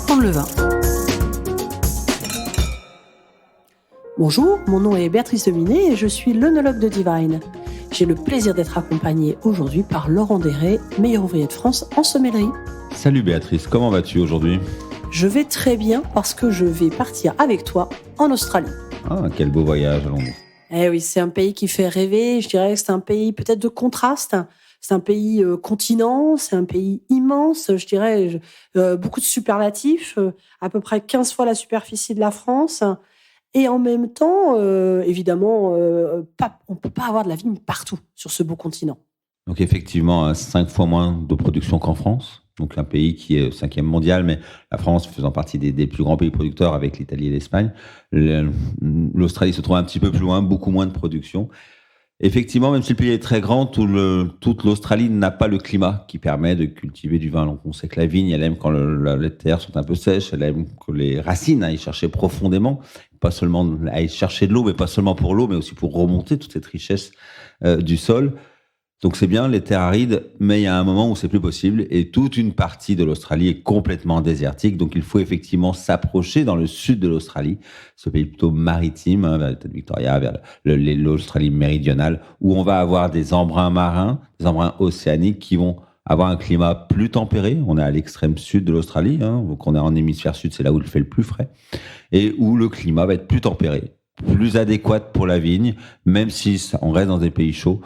Apprendre le vin. Bonjour, mon nom est Béatrice Dominé et je suis l'œnologue de Divine. J'ai le plaisir d'être accompagnée aujourd'hui par Laurent Déré, meilleur ouvrier de France en sommellerie. Salut Béatrice, comment vas-tu aujourd'hui ? Je vais très bien parce que je vais partir avec toi en Australie. Ah, quel beau voyage, allons-nous. Eh oui, c'est un pays qui fait rêver. Je dirais que c'est un pays peut-être de contraste. C'est un pays continent, c'est un pays immense. Je dirais beaucoup de superlatifs, à peu près 15 fois la superficie de la France. Et en même temps, évidemment, on ne peut pas avoir de la vigne partout sur ce beau continent. Donc effectivement, 5 fois moins de production qu'en France. Donc un pays qui est 5e mondial, mais la France faisant partie des plus grands pays producteurs avec l'Italie et l'Espagne. L'Australie se trouve un petit peu plus loin, beaucoup moins de production. Effectivement, même si le pays est très grand, toute l'Australie n'a pas le climat qui permet de cultiver du vin. Donc, on sait que la vigne, elle aime quand les terres sont un peu sèches, elle aime que les racines aillent chercher profondément, pas seulement aillent chercher de l'eau, mais pas seulement pour l'eau, mais aussi pour remonter toute cette richesse du sol. Donc c'est bien les terres arides, mais il y a un moment où c'est plus possible et toute une partie de l'Australie est complètement désertique. Donc il faut effectivement s'approcher dans le sud de l'Australie, ce pays plutôt maritime, vers l'État de Victoria, vers l'Australie méridionale, où on va avoir des embruns marins, des embruns océaniques qui vont avoir un climat plus tempéré. On est à l'extrême sud de l'Australie, donc on est en hémisphère sud, c'est là où il fait le plus frais, et où le climat va être plus tempéré, plus adéquat pour la vigne, même si on reste dans des pays chauds.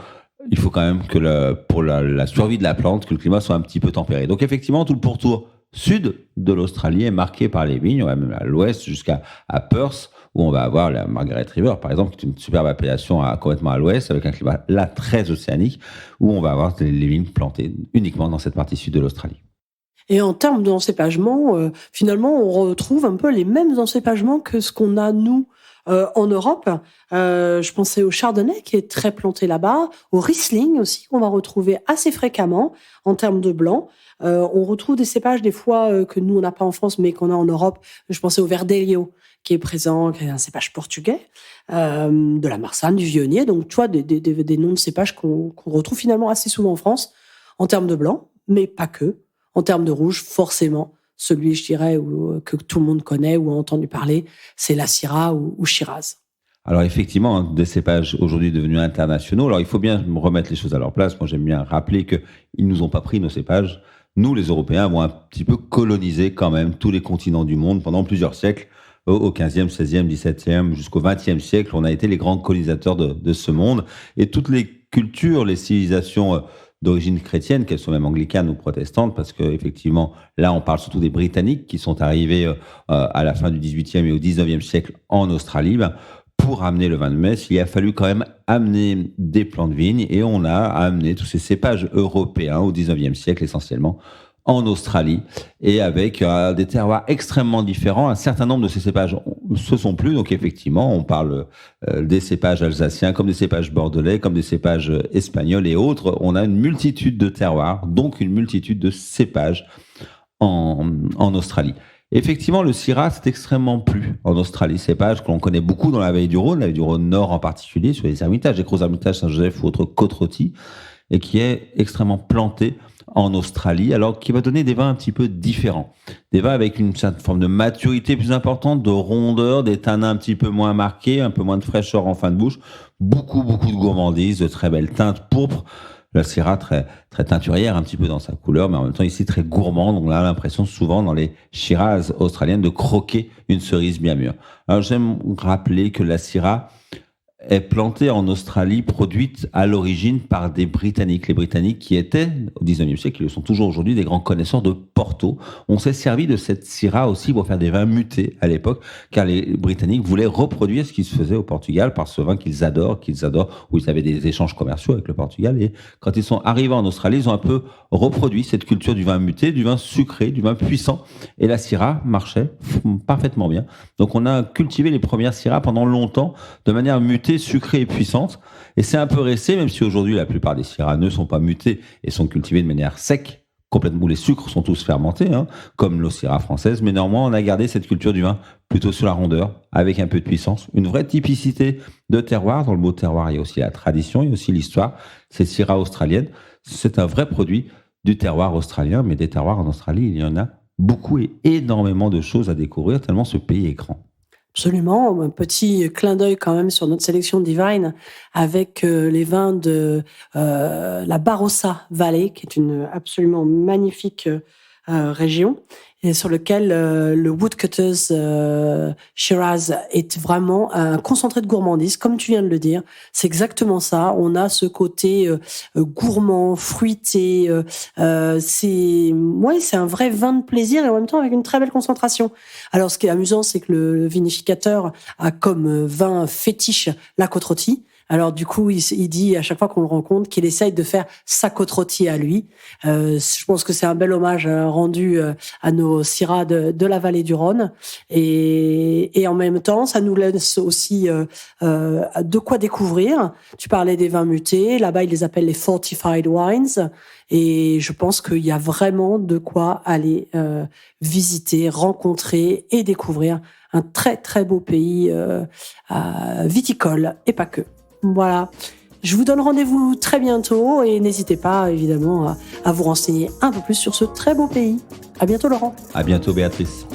Il faut quand même que pour la survie de la plante, que le climat soit un petit peu tempéré. Donc effectivement, tout le pourtour sud de l'Australie est marqué par les vignes. On va même à l'ouest jusqu'à Perth, où on va avoir la Margaret River, par exemple, qui est une superbe appellation complètement à l'ouest, avec un climat là très océanique, où on va avoir les vignes plantées uniquement dans cette partie sud de l'Australie. Et en termes d'encépagement, finalement, on retrouve un peu les mêmes encépagements que ce qu'on a, nous, en Europe. Je pensais au Chardonnay, qui est très planté là-bas, au Riesling aussi, qu'on va retrouver assez fréquemment en termes de blanc. On retrouve des cépages, des fois, que nous, on n'a pas en France, mais qu'on a en Europe. Je pensais au Verdelho, qui est présent, qui est un cépage portugais, de la Marsanne, du Viognier. Donc, tu vois, des noms de cépages qu'on retrouve finalement assez souvent en France, en termes de blanc, mais pas que. En termes de rouge, forcément, celui, je dirais, que tout le monde connaît ou a entendu parler, c'est la Syrah ou Shiraz. Alors effectivement, des cépages aujourd'hui devenus internationaux. Alors il faut bien remettre les choses à leur place. Moi, j'aime bien rappeler qu'ils ne nous ont pas pris nos cépages. Nous, les Européens, avons un petit peu colonisé quand même tous les continents du monde pendant plusieurs siècles. Au 15e, 16e, 17e, jusqu'au 20e siècle, on a été les grands colonisateurs de ce monde. Et toutes les cultures, les civilisations d'origine chrétienne, qu'elles soient même anglicanes ou protestantes, parce que effectivement, là, on parle surtout des Britanniques qui sont arrivés à la fin du 18e et au 19e siècle en Australie. Pour amener le vin de messe, il a fallu quand même amener des plants de vigne et on a amené tous ces cépages européens au 19e siècle essentiellement en Australie et avec des terroirs extrêmement différents. Un certain nombre de ces cépages se sont plus. Donc effectivement, on parle des cépages alsaciens comme des cépages bordelais, comme des cépages espagnols et autres. On a une multitude de terroirs, donc une multitude de cépages en Australie. Effectivement, le Syrah, c'est extrêmement plu en Australie. Cépage que l'on connaît beaucoup dans la vallée du Rhône Nord en particulier, sur les Hermitages, les Gros Hermitages, Saint-Joseph ou autres Côte-Rôtie, et qui est extrêmement planté en Australie, alors qui va donner des vins un petit peu différents. Des vins avec une certaine forme de maturité plus importante, de rondeur, des tanins un petit peu moins marqués, un peu moins de fraîcheur en fin de bouche, beaucoup de gourmandise, de très belles teintes pourpres. La Syrah très teinturière un petit peu dans sa couleur, mais en même temps ici très gourmande. On a l'impression souvent dans les Shiraz australiennes de croquer une cerise bien mûre. Alors j'aime rappeler que la Syrah est plantée en Australie, produite à l'origine par des Britanniques. Les Britanniques qui étaient, au 19e siècle, qui le sont toujours aujourd'hui, des grands connaisseurs de Porto. On s'est servi de cette Syrah aussi pour faire des vins mutés à l'époque, car les Britanniques voulaient reproduire ce qui se faisait au Portugal par ce vin qu'ils adorent, où ils avaient des échanges commerciaux avec le Portugal. Et quand ils sont arrivés en Australie, ils ont un peu reproduit cette culture du vin muté, du vin sucré, du vin puissant. Et la Syrah marchait parfaitement bien. Donc on a cultivé les premières Syrah pendant longtemps de manière mutée, sucrée et puissante. Et c'est un peu resté, même si aujourd'hui la plupart des Syrah ne sont pas mutés et sont cultivés de manière sec, complètement, où les sucres sont tous fermentés, comme l'eau Syrah française. Mais néanmoins, on a gardé cette culture du vin plutôt sur la rondeur, avec un peu de puissance, une vraie typicité de terroir. Dans le mot terroir, il y a aussi la tradition, il y a aussi l'histoire. Ces Syrah australiennes, c'est un vrai produit du terroir australien, mais des terroirs en Australie, il y en a beaucoup et énormément de choses à découvrir, tellement ce pays est grand. Absolument, un petit clin d'œil quand même sur notre sélection Divine avec les vins de la Barossa Valley, qui est une absolument magnifique région, et sur lequel le Woodcutters Shiraz est vraiment un concentré de gourmandise, comme tu viens de le dire. C'est exactement ça. On a ce côté gourmand, fruité. C'est un vrai vin de plaisir et en même temps avec une très belle concentration. Alors, ce qui est amusant, c'est que le vinificateur a comme vin fétiche la côte rôtie. Alors du coup, il dit à chaque fois qu'on le rencontre qu'il essaye de faire sa côte rôtie à lui. Je pense que c'est un bel hommage rendu à nos Syrahs de la vallée du Rhône. Et en même temps, ça nous laisse aussi de quoi découvrir. Tu parlais des vins mutés. Là-bas, ils les appellent les fortified wines. Et je pense qu'il y a vraiment de quoi aller visiter, rencontrer et découvrir un très très beau pays viticole et pas que. Voilà. Je vous donne rendez-vous très bientôt et n'hésitez pas évidemment à vous renseigner un peu plus sur ce très beau pays. À bientôt Laurent. À bientôt Béatrice.